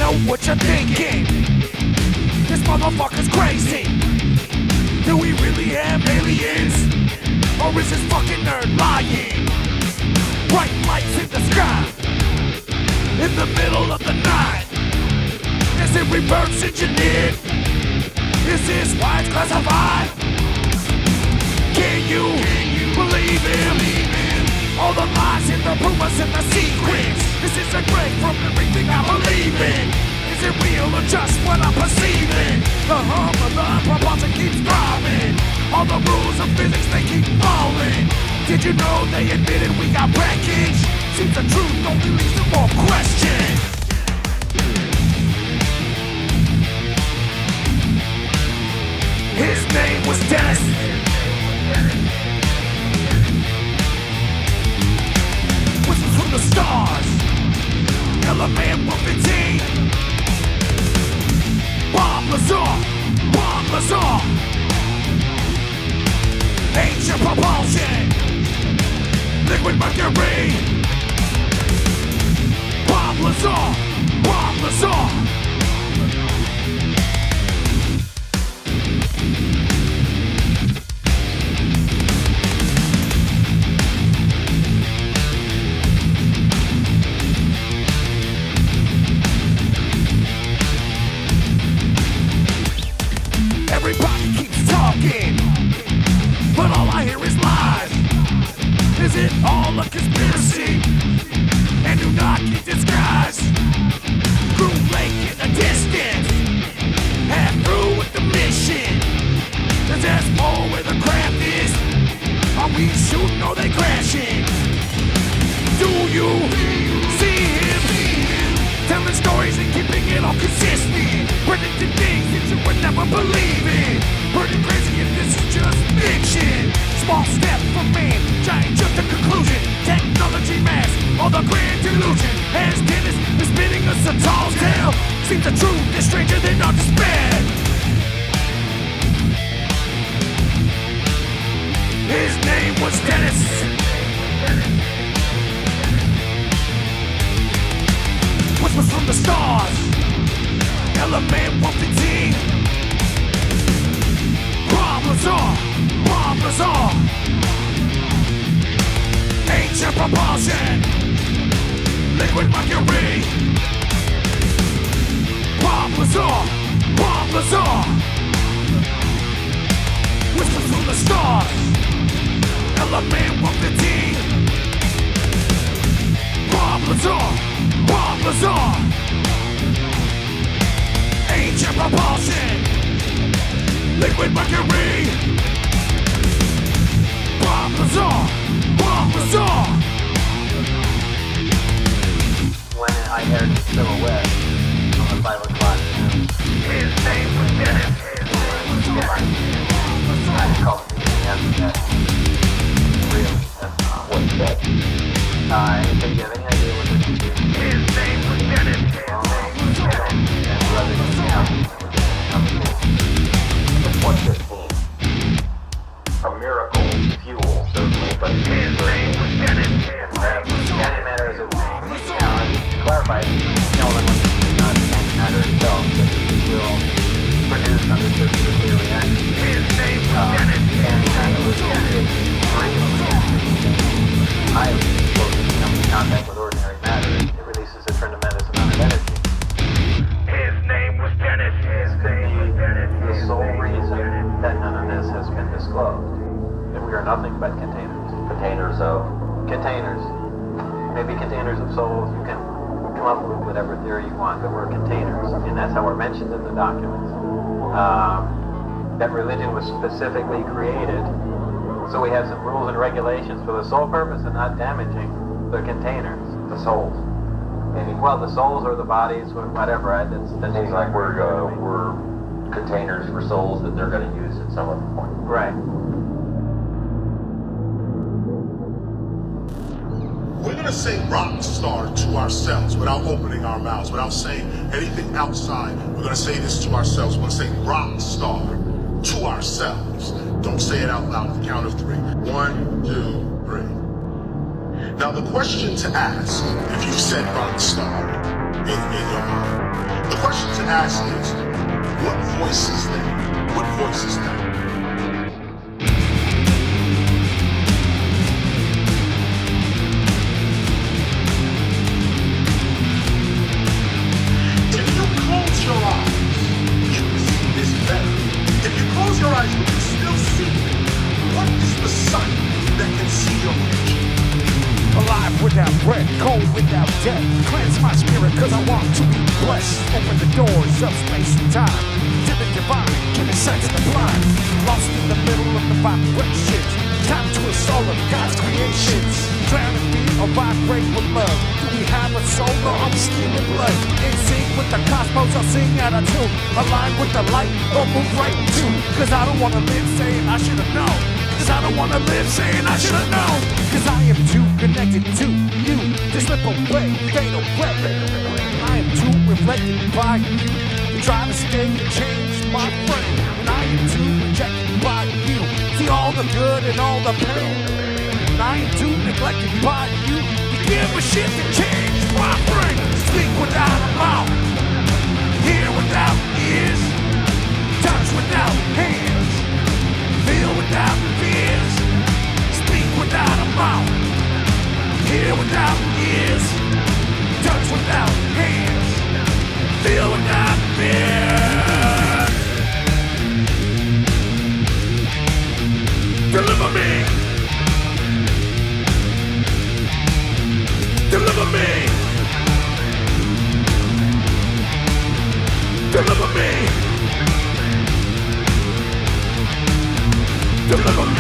know what you're thinking. This motherfucker's crazy. Do we really have aliens? Or is this fucking nerd lying? Bright lights in the sky, in the middle of the night. Is it reverse engineered? Is this why it's classified? Can you believe him? All the lies and the rumors and the secrets. This is a break from everything I believe in. Is it real or just what I'm perceiving? The hum of the propulsion keeps throbbing. All the rules of physics, they keep falling. Did you know they admitted we got wreckage? Seems the truth only leads to more questions. His name was Dennis. Whistles from the stars. Element 115. Bomb Lazar. Ancient propulsion. Liquid mercury. Bomb Lazar. Everybody keeps talking, but all I hear is lies. Is it all a conspiracy? And do not get disguised. Groom Lake in the distance, half through with the mission. Does that more where the craft is? Are we shooting or they crashing? Do you see him? Telling stories and keeping it all consistent. Predicting things that you would never believe in. Pretty crazy if this is just fiction. Small step for man, giant jump to conclusion. Technology mass, all the grand delusion. As Dennis is spinning us a tall tale. Seems the truth is stranger than our despair. His name was Dennis. Whispers from the stars. Element 115. Bomb Lazar. Ancient propulsion. Liquid mercury. Bomb Lazar. Whispers from the stars. Element 115. Bomb Lazar. Ancient propulsion. Liquid mercury. Bomb Lazar. When I heard the silhouette on the 5 o'clock news, His name was Dennis. I called me after that. Really, that's not what he said. Anything you have any idea what this is? His name was Dennis. And whether you what's this mean? A miracle fuel, certainly, but His name was Dennis. antimatter is a, to clarify, not antimatter itself, but it will produce under certain nuclear reactions. His name was Dennis. Antimatter is highly explosive when it comes in contact with ordinary matter. It releases a tremendous amount of energy. His name was Dennis. The sole reason that none of this has been disclosed. That we are nothing but containers. Containers. Maybe containers of souls. You can come up with whatever theory you want, but we're containers. And that's how we're mentioned in the documents. That religion was specifically created so we have some rules and regulations for the sole purpose of not damaging the containers, the souls. Maybe, well, the souls or the bodies, whatever. That seems like we're containers for souls that they're going to use at some other point. Right. We're going to say rock star to ourselves without opening our mouths, without saying anything outside. We're going to say this to ourselves. We're going to say rock star to ourselves. Don't say it out loud at the count of 3. 1, 2, 3. Now the question to ask, if you said rock star, in your mind. The question to ask is, what voice is that? What voice is that? If you close your eyes, you can see this better. If you close your eyes, you can still see it. What is the sun that can see your future? Alive without breath, cold without death. Cleanse my spirit cause I want to be blessed. Open the doors of space and time to the divine, give me sight to the blind. Lost in the middle of the vibrations, time to a soul of God's creations. Drowning me or vibrate with love. Do we have a soul or are we stealing blood? In sync with the cosmos, I'll sing out of tune. Align with the light or move right into. Cause I don't wanna live saying I should've known. Cause I don't wanna live saying I should've known. Cause I am too connected to you to slip away, fade away. I am too reflected by you to try to stay and change my frame. And I am too rejected by you, see all the good and all the pain. And I am too neglected by you to give a shit to change my brain. Speak without a mouth, hear without ears, touch without hands, feel without fears. Speak without a mouth, hear without ears, touch without hands, feel without fears. Deliver me, deliver me, deliver me, deliver me.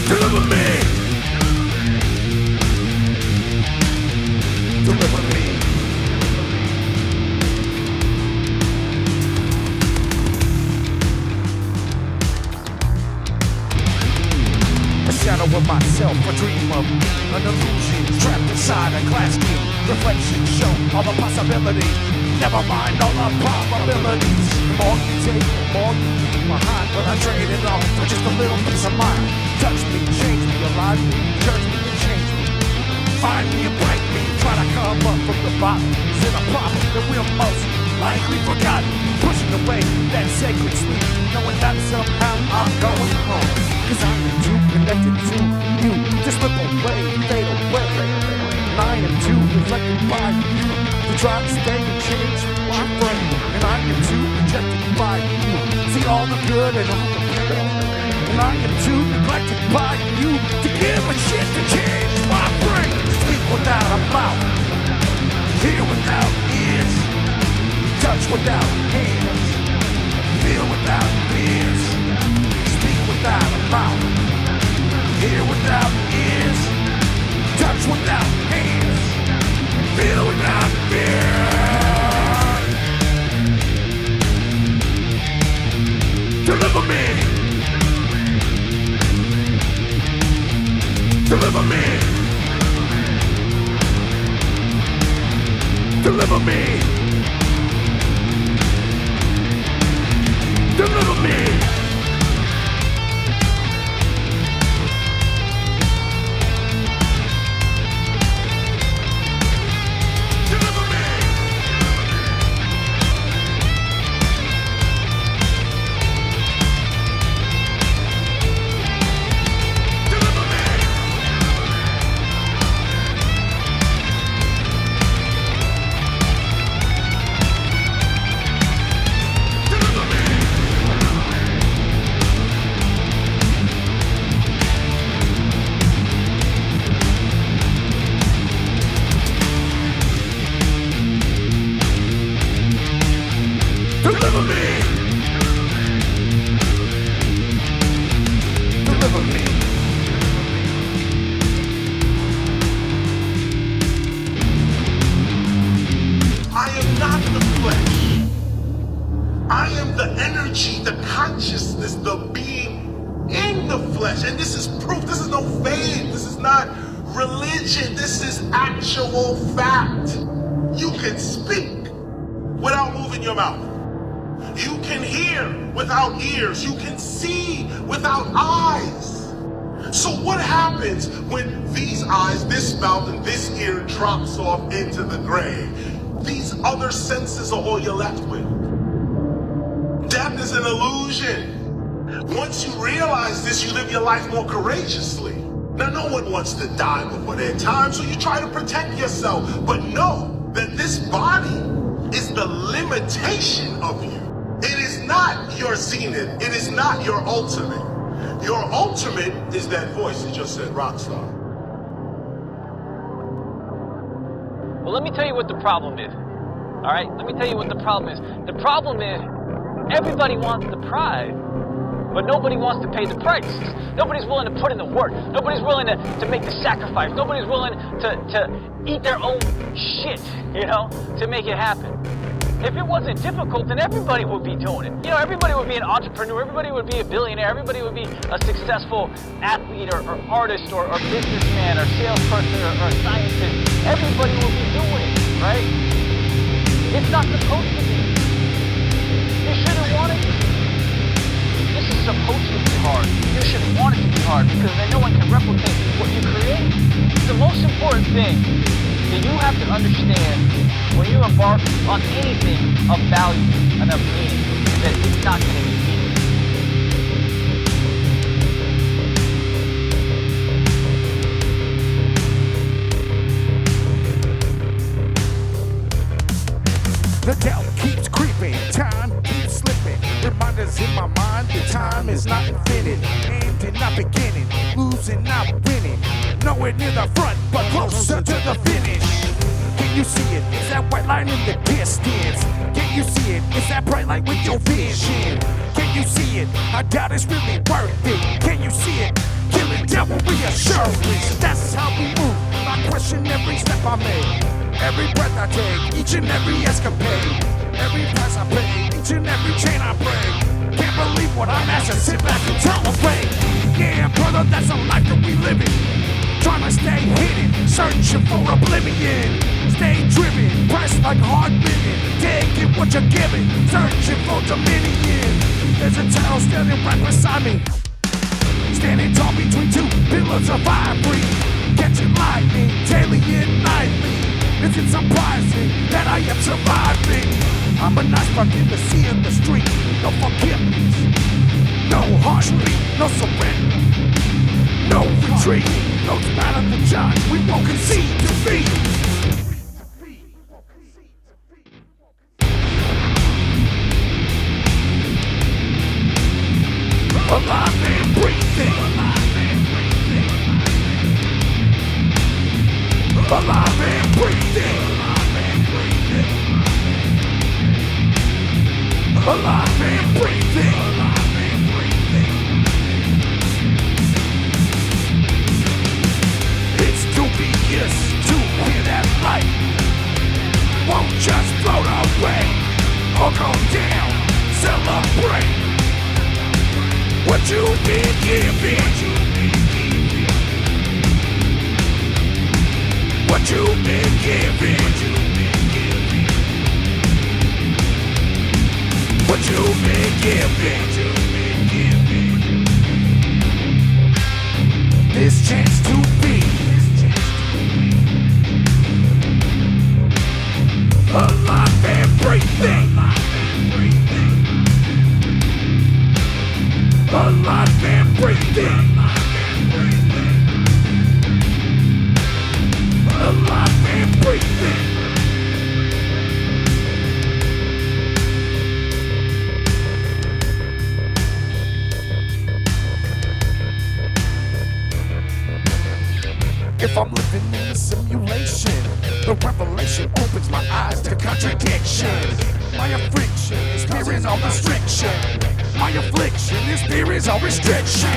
Deliver me! Deliver me! A shadow of myself, a dream of an illusion, trapped inside a glass cube. Reflections show all the possibilities. Never mind all the probabilities. The more you take, the more you leave behind. But I trade it all for just a little peace of mind. Touch me, change me, alive me, judge me, and change me. Find me and break me, try to come up from the bottom. Is it a problem that we're most likely forgotten? Pushing away that sacred sleep, knowing that somehow I'm going home. Cause I am too connected to you to slip away, fade away. And I am too reflected by you to try to stay and change my brain. And I am too rejected by you, see all the good and all the pain. And I am too neglected by you to give a shit to change my brain. Speak without a mouth, hear without ears, touch without hands, feel without fears. Speak without a mouth, hear without ears, touch without hands, feel without fear. Deliver me! Deliver me! Deliver me! Deliver me! Deliver me! Deliver me! I am not the flesh. I am the energy, the consciousness, the being in the flesh. And this is proof. This is no fame. This is not religion. This is actual fact. You can speak without moving your mouth. You can hear without ears. You can see without eyes. So what happens when these eyes, this mouth, and this ear drops off into the grave? These other senses are all you're left with. Death is an illusion. Once you realize this, you live your life more courageously. Now, no one wants to die before their time, so you try to protect yourself. But know that this body is the limitation of you. It is not your zenith. It is not your ultimate. Your ultimate is that voice that just said rock star. Well, let me tell you what the problem is. All right? Let me tell you what the problem is. The problem is everybody wants the prize, but nobody wants to pay the price. Nobody's willing to put in the work. Nobody's willing to make the sacrifice. Nobody's willing to eat their own shit, you know, to make it happen. If it wasn't difficult, then everybody would be doing it. You know, everybody would be an entrepreneur, everybody would be a billionaire, everybody would be a successful athlete or artist or businessman or salesperson or scientist. Everybody would be doing it, right? It's not supposed to be. You shouldn't want it to be. This is supposed to be hard. You shouldn't want it to be hard because then no one can replicate what you create. The most important thing that you have to understand when you embark on anything of value and of meaning is that it's not going to be easy. The doubt keeps creeping, time keeps slipping. Reminders in my mind that time is not infinite. End and not beginning, losing, not winning. Nowhere near the front, but closer to the finish. Can you see it? Is that white line in the distance? Can you see it? Is that bright light with your vision? Can you see it? I doubt it's really worth it. Can you see it? Killing devil reassurance. That's how we move. I question every step I make. Every breath I take, each and every escapade. Every price I pay, each and every chain I break. Can't believe what I'm asking, sit back and tolerate. Yeah, brother, that's a life that we live in. Trying to stay hidden, searching for oblivion. Stay driven, pressed like hard living. Taking what you're giving, searching for dominion. There's a town standing right beside me, standing tall between two pillars of ivory. Catching lightning, daily and nightly. Is it surprising that I am surviving? I'm a nice buck in the sea and the street. No forgiveness, no harsh beat, no surrender, no retreat. No matter the judge, we won't concede defeat. Alive and breathing. Alive and breathing. Alive and breathing. It's dubious to hear that light. Won't just float away or go down. Celebrate what you've been given. What you've been given. What you've been given. This chance to be alive and breathing. Alive and breathing. Alive and breathing. If I'm living in a simulation, the revelation opens my eyes to contradiction. My affliction is fear is all restriction. My affliction is fear is all restriction.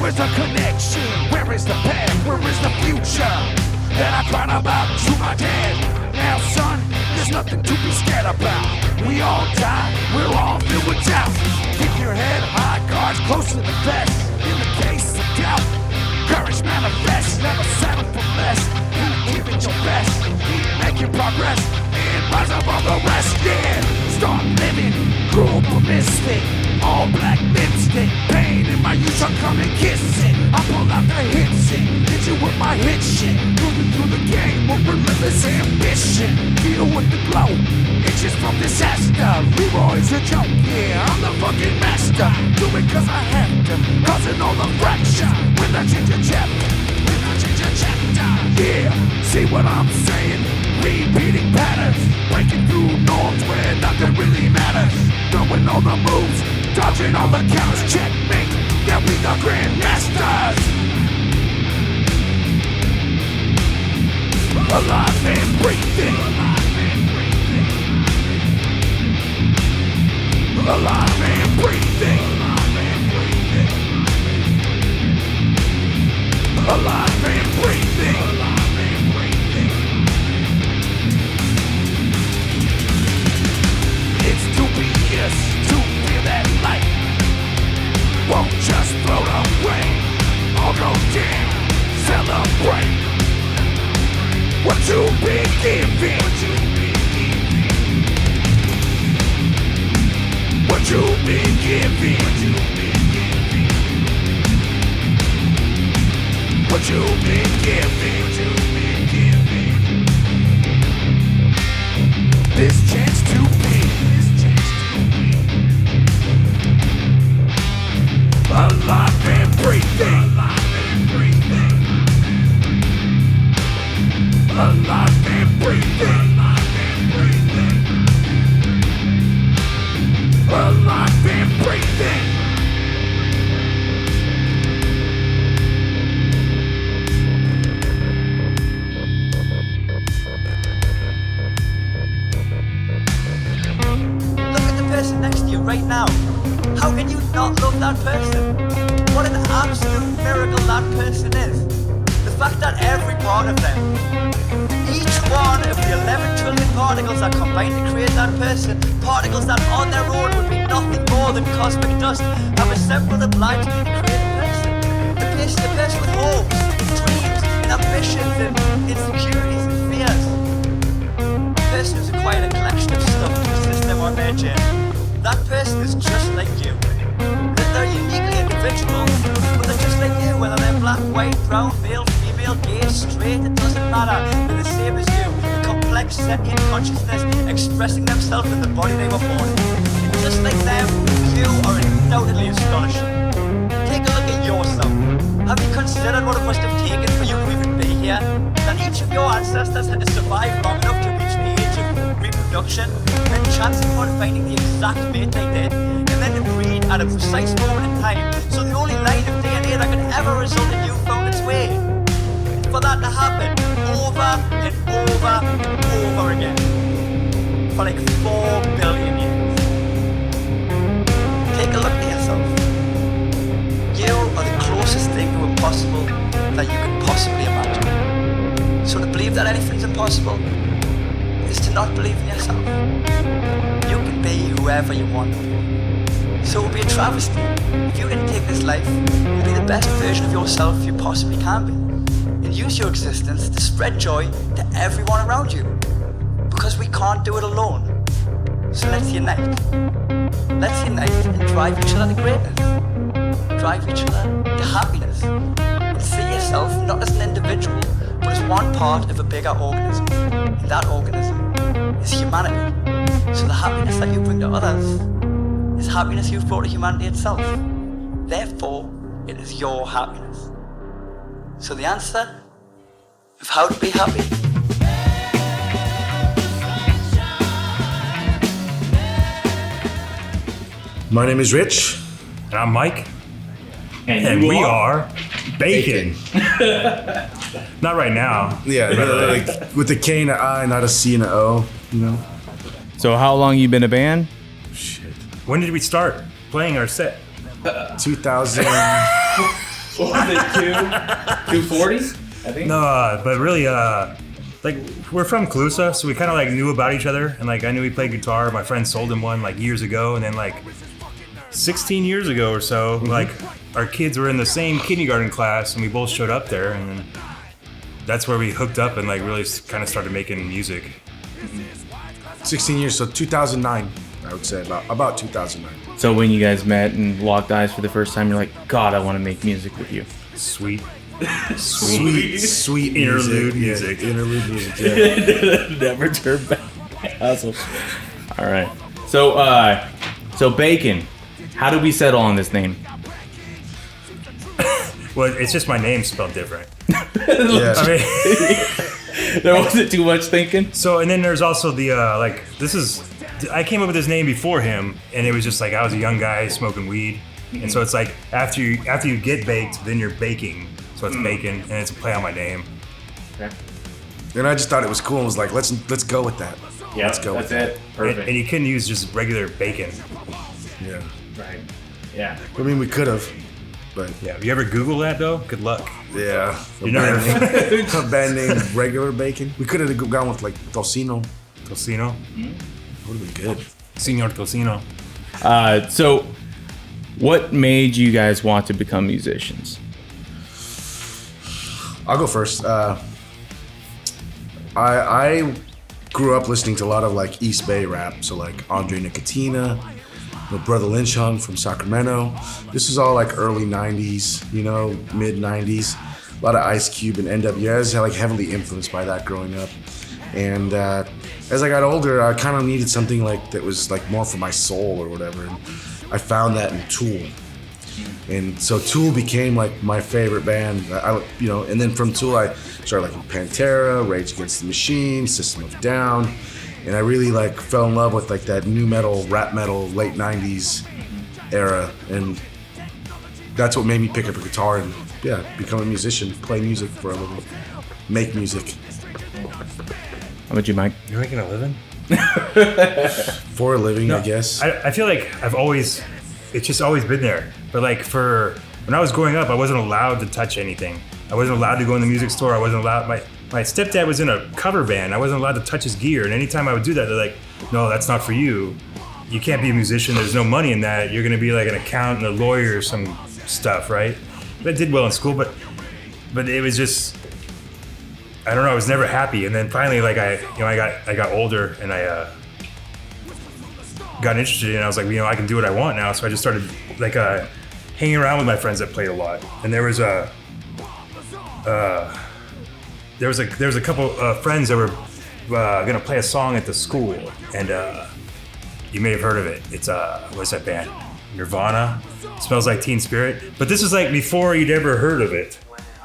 Where's the connection? Where is the path? Where is the future that I cried about to my dad? Now son, there's nothing to be scared about. We all die, we're all filled with doubt. Keep your head high, guards close to the vest. In the case of doubt, courage manifests, never settle for less. Keep giving your best, keep making progress, and rise above the rest, yeah. living, cruel but misfit. All black lipstick, pain in my youth, I come and kiss it. I pull out the hit shit, hit you with my hit shit. Moving through the game with relentless ambition. Deal with the glow, itches from disaster. Leroy's a joke, yeah, I'm the fucking master. Do it cause I have to, causing all the fracture. When I change a chapter, yeah, see what I'm saying? Repeating patterns, breaking through norms where nothing really matters. Throwing all the moves, dodging all the counters, checkmate. Yeah, we the grandmasters. Alive and breathing. Alive and breathing. Alive and breathing. It's dubious to feel that light. Won't just float away or go down. Celebrate what you've been giving. What you've been giving. What you've been giving. This chance to be alive and breathing. Alive and breathing. Alive and breathing. Next to you right now. How can you not love that person? What an absolute miracle that person is. The fact that every part of them, each one of the 11 trillion particles that combine to create that person, particles that on their own would be nothing more than cosmic dust, have assembled obligedly to create a person. The person with hopes, dreams, and ambitions, and insecurities and fears. The person who's acquired a collection of stuff to assist them on their journey. That person is just like you. That they're uniquely individual, but they're just like you, whether they're black, white, brown, male, female, gay, straight, it doesn't matter. They're the same as you. A complex sentient consciousness expressing themselves in the body they were born in. And just like them, you are undoubtedly astonishing. Take a look at yourself. Have you considered what it must have taken for you to even be here? That each of your ancestors had to survive long enough to reach the age of reproduction, and chancing upon finding the exact mate they did, and then to breed at a precise moment in time, so the only line of DNA that could ever result in you found its way. And for that to happen over and over and over again, for like 4 billion years. Take a look at yourself. You are the closest thing to impossible that you could possibly imagine. So to believe that anything's impossible is to not believe in yourself. You can be whoever you want to be. So it would be a travesty if you didn't take this life and be the best version of yourself you possibly can be, and use your existence to spread joy to everyone around you. Because we can't do it alone. So let's unite. Let's unite and drive each other to greatness. Drive each other to happiness. And see yourself not as an individual, but as one part of a bigger organism. And that organism is humanity. So the happiness that you bring to others is happiness you've brought to humanity itself. Therefore, it is your happiness. So the answer of how to be happy. My name is Ritch. And I'm Mike. And we are BAKIN. Not right now. Yeah, like with a K and an I, not a C and an O, you know? So how long you been a band? Shit. When did we start playing our set? 2000. What was it, 240? I think. No, but really, like we're from Colusa, so we kind of like knew about each other, and like I knew he played guitar. My friend sold him one like years ago, and then like 16 years ago or so, like our kids were in the same kindergarten class, and we both showed up there, and then that's where we hooked up and like really kind of started making music. 16 years, so 2009. I would say about 2009. So when you guys met and locked eyes for the first time, you're like, God, I want to make music with you. Sweet interlude music. Interlude music. Yeah. Never turn back. Awesome. All right. So BAKIN. How did we settle on this name? Well, it's just my name spelled different. Yeah. I mean, there wasn't too much thinking. so, and then there's also the I came up with this name before him, and it was just like I was a young guy smoking weed, and so it's like after you get baked, then you're baking, so it's BAKIN, and it's a play on my name. Okay. And I just thought it was cool. I was like, let's go with that. Yeah, let's go that's with it. Perfect. And you couldn't use just regular bacon. that. Yeah. Right. Yeah. I mean, we could have, but Yeah. Have you ever Googled that though? Good luck. yeah. You know. A band name regular bacon. We could have gone with like Tocino. Tocino. Would have been good. Senor Tocino. So what made you guys want to become musicians? I'll go first. I grew up listening to a lot of like East Bay rap, so like Andre Nicotina, my brother Lynch Hung from Sacramento. This is all like early 90s, you know, mid 90s. A lot of Ice Cube and NWA. I was like heavily influenced by that growing up. And as I got older, I kind of needed something like that was like more for my soul or whatever. And I found that in Tool. And so Tool became like my favorite band. And then from Tool I started liking Pantera, Rage Against the Machine, System of a Down, and I really like fell in love with like that new metal, rap metal, late '90s era, and that's what made me pick up a guitar and become a musician, play music for a living, make music. How about you, Mike? You're making a living? For a living, No, I guess. I feel like it's just always been there. But like when I was growing up, I wasn't allowed to touch anything. I wasn't allowed to go in the music store. I wasn't allowed. My stepdad was in a cover band. I wasn't allowed to touch his gear. And anytime I would do that, they're like, no, that's not for you. You can't be a musician. There's no money in that. You're going to be like an accountant, a lawyer, or some stuff, right? But I did well in school, but it was just, I don't know. I was never happy. And then finally, like I got older and I got interested in it. I was like, I can do what I want now. So I just started like hanging around with my friends that played a lot. And there was a couple friends that were gonna play a song at the school, and you may have heard of it. It's what's that band? Nirvana. Smells Like Teen Spirit. But this is like before you'd ever heard of it.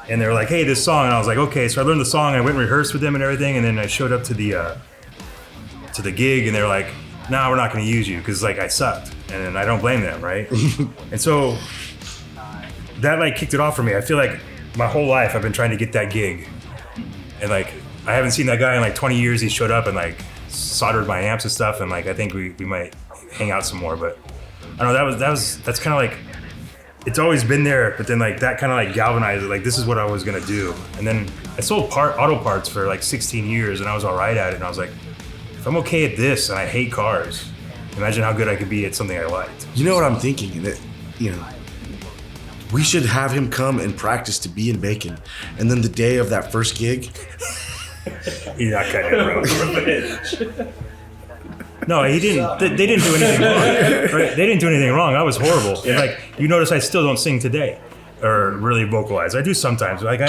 And they were like, hey, this song, and I was like, okay. So I learned the song. I went and rehearsed with them and everything, and then I showed up to the gig, and they were like, nah, we're not gonna use you because like I sucked, and I don't blame them, right? And so that like kicked it off for me. I feel like my whole life I've been trying to get that gig, and like I haven't seen that guy in like 20 years. He showed up and like soldered my amps and stuff, and like I think we might hang out some more. But I don't know, that's kind of like, it's always been there, but then like that kind of like galvanized it. Like this is what I was gonna do. And then I sold auto parts for like 16 years, and I was all right at it. And I was like, if I'm okay at this and I hate cars, imagine how good I could be at something I liked. You know what I'm thinking? That we should have him come and practice to be in BAKIN, and then the day of that first gig, He's not cutting it, bro. No, he didn't. They didn't do anything wrong. Right? They didn't do anything wrong. I was horrible. Yeah. Like you notice, I still don't sing today, or really vocalize. I do sometimes. Like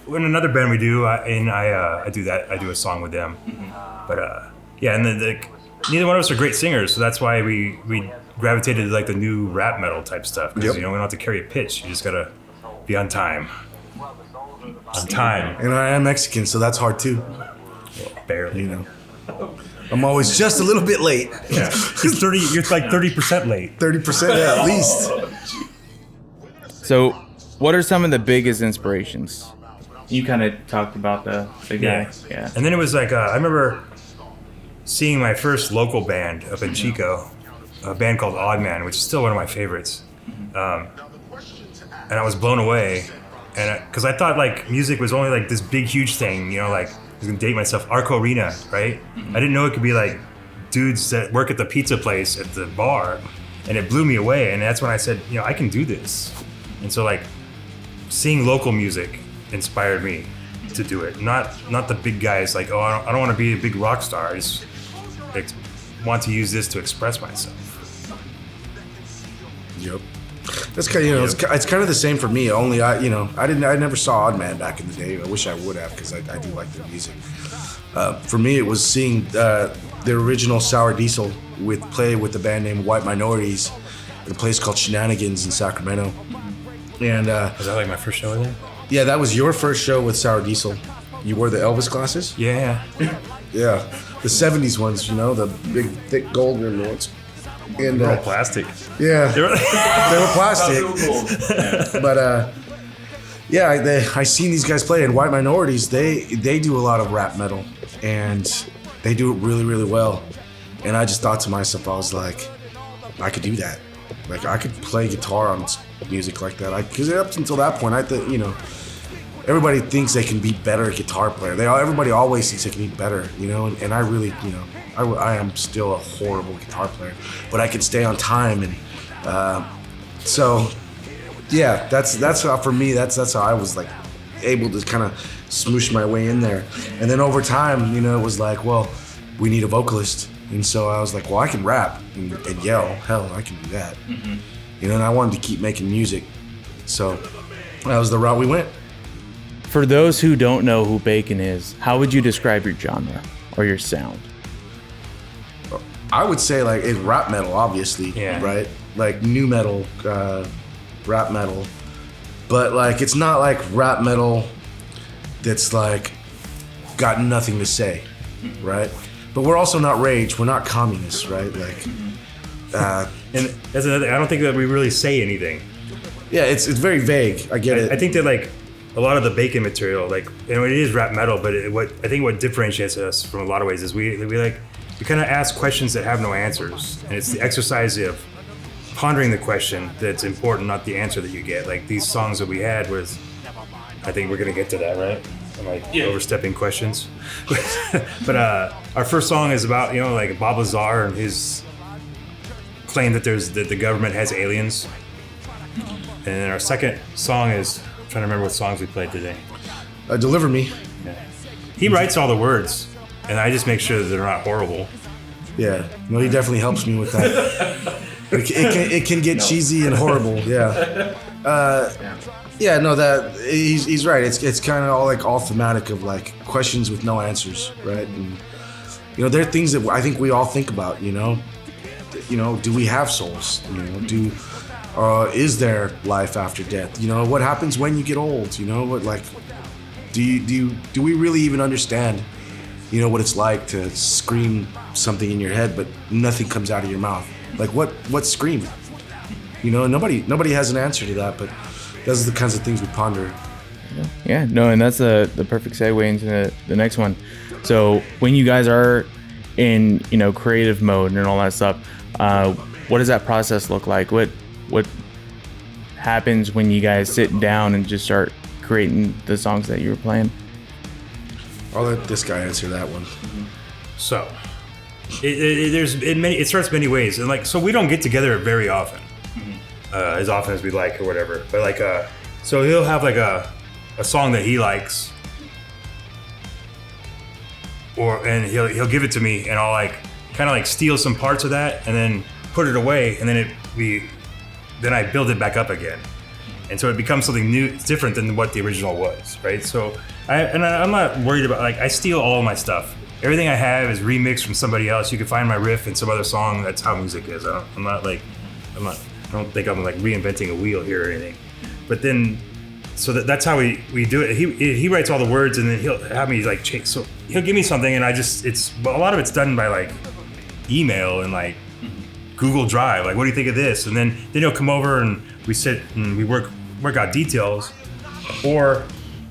in another band we do, I do that. I do a song with them. But and then neither one of us are great singers, so that's why we gravitated to like the new rap metal type stuff. Because we don't have to carry a pitch. You just gotta be on time. On time. And I am Mexican, so that's hard too. Well, barely. I'm always just a little bit late. Yeah. You're like 30% late. 30% at least. So, what are some of the biggest inspirations? You kind of talked about the guy. Yeah. And then it was like, I remember seeing my first local band up in Chico, a band called Odd Man, which is still one of my favorites. And I was blown away. And because I thought like music was only like this big, huge thing, like I was gonna date myself, Arco Arena, right? I didn't know it could be like dudes that work at the pizza place at the bar, and it blew me away. And that's when I said, I can do this. And so like seeing local music inspired me to do it. Not the big guys like, oh, I don't want to be a big rock star. want to use this to express myself. Yep. That's kind of, it's kind of the same for me. Only I never saw Odd Man back in the day. I wish I would have, because I do like their music. For me, it was seeing the original Sour Diesel play with the band named White Minorities at a place called Shenanigans in Sacramento. And was that like my first show there? Yeah, that was your first show with Sour Diesel. You wore the Elvis glasses? Yeah. Yeah, the 70s ones, the big, thick gold rimmed ones. And they're all plastic. Yeah, they were plastic. But I seen these guys play, and White Minorities, they do a lot of rap metal, and they do it really, really well. And I just thought to myself, I was like, I could do that. Like, I could play guitar on music like that. Because up until that point, I thought, everybody thinks they can be better at guitar player. Everybody always thinks they can be better, and I really, I am still a horrible guitar player, but I can stay on time, and so yeah, that's how, for me, that's how I was like able to kind of smoosh my way in there. And then over time, it was like, well, we need a vocalist, and so I was like, well, I can rap and yell, hell, I can do that. And I wanted to keep making music, so that was the route we went. For those who don't know who BAKIN is, how would you describe your genre or your sound? I would say like it's rap metal, obviously, right? Like new metal, rap metal, but like it's not like rap metal that's like got nothing to say, right? But we're also not Rage. We're not communists, right? Like, and that's another. I don't think that we really say anything. Yeah, it's very vague. I get it. I think that like a lot of the BAKIN material, like, it is rap metal, but what differentiates us from a lot of ways is we kind of ask questions that have no answers, and it's the exercise of pondering the question that's important, not the answer that you get. Like these songs that we had was, I think we're gonna get to that, right? I'm like overstepping questions, but our first song is about like Bob Lazar and his claim that the government has aliens, and then our second song is. Trying to remember what songs we played today. Deliver Me. Yeah. He writes all the words, and I just make sure that they're not horrible. Yeah, no, he definitely helps me with that. it can get cheesy and horrible. Yeah. That he's right. It's kind of all thematic of like questions with no answers, right? And there are things that I think we all think about. Do we have souls? Is there life after death? What happens when you get old? What, like, do we really even understand, what it's like to scream something in your head but nothing comes out of your mouth? Like, what's screaming? Nobody has an answer to that, but those are the kinds of things we ponder. Yeah, no, and that's the perfect segue into the next one. So when you guys are in, creative mode and all that stuff, what does that process look like? What happens when you guys sit down and just start creating the songs that you were playing? I'll let this guy answer that one. So, it starts many ways, and so we don't get together very often, as often as we like or whatever. But so he'll have like a song that he likes, and he'll give it to me, and I'll kind of steal some parts of that, and then put it away, and then then I build it back up again. And so it becomes something new, it's different than what the original was, right? So I'm not worried about, I steal all of my stuff. Everything I have is remixed from somebody else. You can find my riff in some other song. That's how music is. I don't think I'm reinventing a wheel here or anything. But then, so that's how we do it. He writes all the words, and then he'll have me change. So he'll give me something, and a lot of it's done by email and Google Drive, what do you think of this? And then he'll come over and we sit and we work out details. Or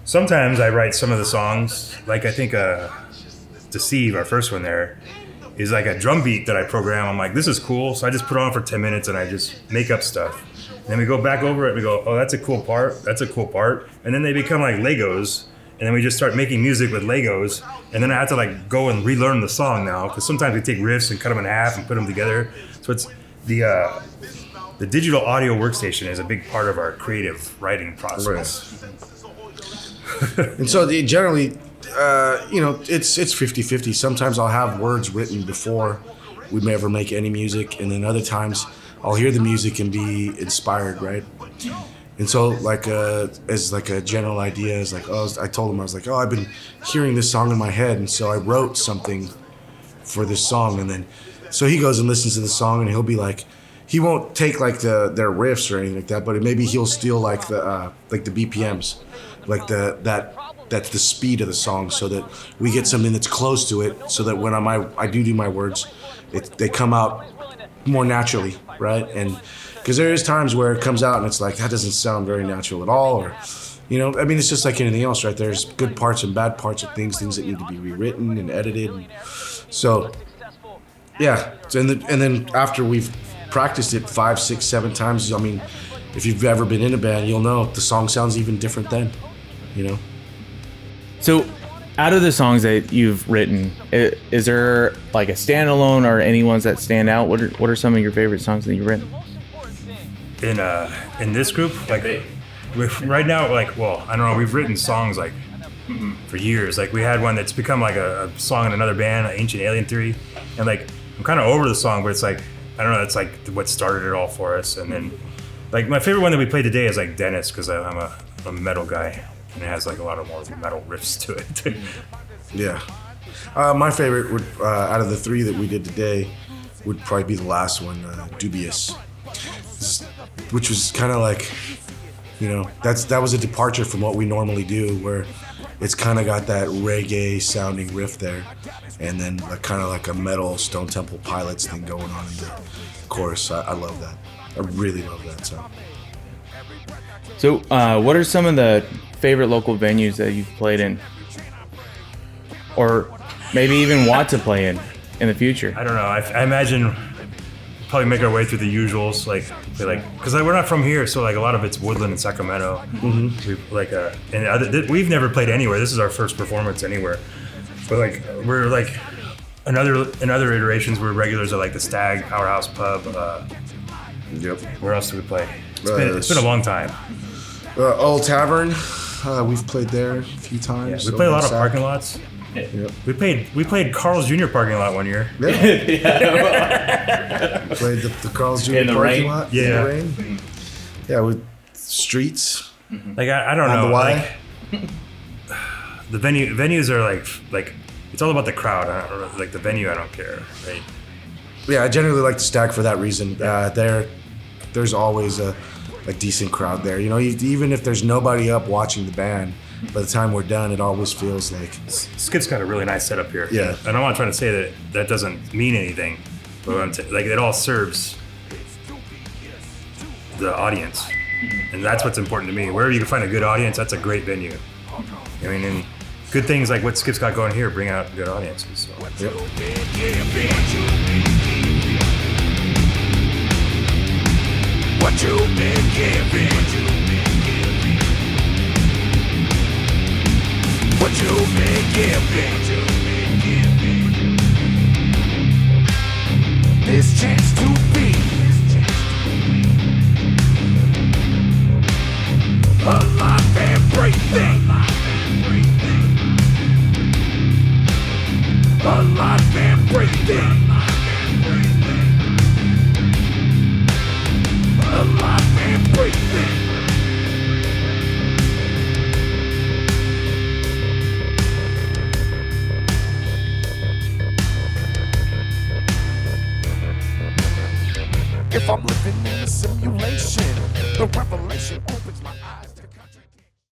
sometimes I write some of the songs, I think Deceive, our first one there, is a drum beat that I program. I'm like, this is cool. So I just put it on for 10 minutes and I just make up stuff. And then we go back over it and we go, oh, that's a cool part. That's a cool part. And then they become like Legos. And then we just start making music with Legos. And then I have to go and relearn the song now. Because sometimes we take riffs and cut them in half and put them together. So it's the digital audio workstation is a big part of our creative writing process. Right. And so generally, it's 50-50. Sometimes I'll have words written before we may ever make any music, and then other times I'll hear the music and be inspired, right? And so like as like a general idea is like, I told him, I was like, I've been hearing this song in my head, and so I wrote something for this song. And then so he goes and listens to the song, and he'll be like, he won't take like their riffs or anything like that, but maybe he'll steal like the BPMs, like that's the speed of the song, so that we get something that's close to it, so that when I do my words, they come out more naturally, right? And because there is times where it comes out and it's like, that doesn't sound very natural at all, or, you know, I mean, it's just like anything else, right? There's good parts and bad parts of things that need to be rewritten and edited. And so, yeah. And then after we've practiced it 5, 6, 7 times, I mean, if you've ever been in a band, you'll know the song sounds even different then, you know? So, out of the songs that you've written, is there like a standalone or any ones that stand out? What are some of your favorite songs that you've written? In this group, like right now, like, well, I don't know, we've written songs like for years. Like we had one that's become like a song in another band, Ancient Alien Theory, and like I'm kind of over the song, but it's like, I don't know, it's like what started it all for us. And then like my favorite one that we played today is like Dennis, because I'm a metal guy, and it has like a lot of more metal riffs to it. Yeah. My favorite would, out of the 3 that we did today, would probably be the last one, Dubious, which was kind of like, you know, that was a departure from what we normally do, where it's kind of got that reggae sounding riff there, and then like, kind of like a metal Stone Temple Pilots thing going on in the chorus. I love that. I really love that song. So, what are some of the favorite local venues that you've played in, or maybe even want to play in the future? I don't know. I imagine probably make our way through the usuals, because we're not from here, so like a lot of it's Woodland and Sacramento. We've never played anywhere. This is our first performance anywhere. But like we're like in other iterations, we're regulars at like the Stag, Powerhouse Pub. Yep. Where else do we play? It's been a long time. Old Tavern, we've played there a few times. Yeah, we play a lot of parking lots. Yep. We played Carl's Jr. parking lot one year. Yeah. Played the Carl's Jr. In the parking rain? lot. Yeah. In the rain. Yeah, with streets. Like I don't know. On the Y. Like, the venues are like it's all about the crowd. I don't know, like the venue, I don't care. Right? Yeah, I generally like to Stag for that reason. There's always a decent crowd there. You know, even if there's nobody up watching the band, by the time we're done, it always feels like... Skip's got a really nice setup here. Yeah. And I'm not trying to say that doesn't mean anything, but like it all serves the audience. And that's what's important to me. Wherever you can find a good audience, that's a great venue. I mean, and good things like what Skip's got going here bring out good audiences. So. Yep. What you been giving? What you been giving? This chance to be alive and breathing. Alive and breathing. Alive and breathing. If I'm living in a simulation, the revelation opens my eyes.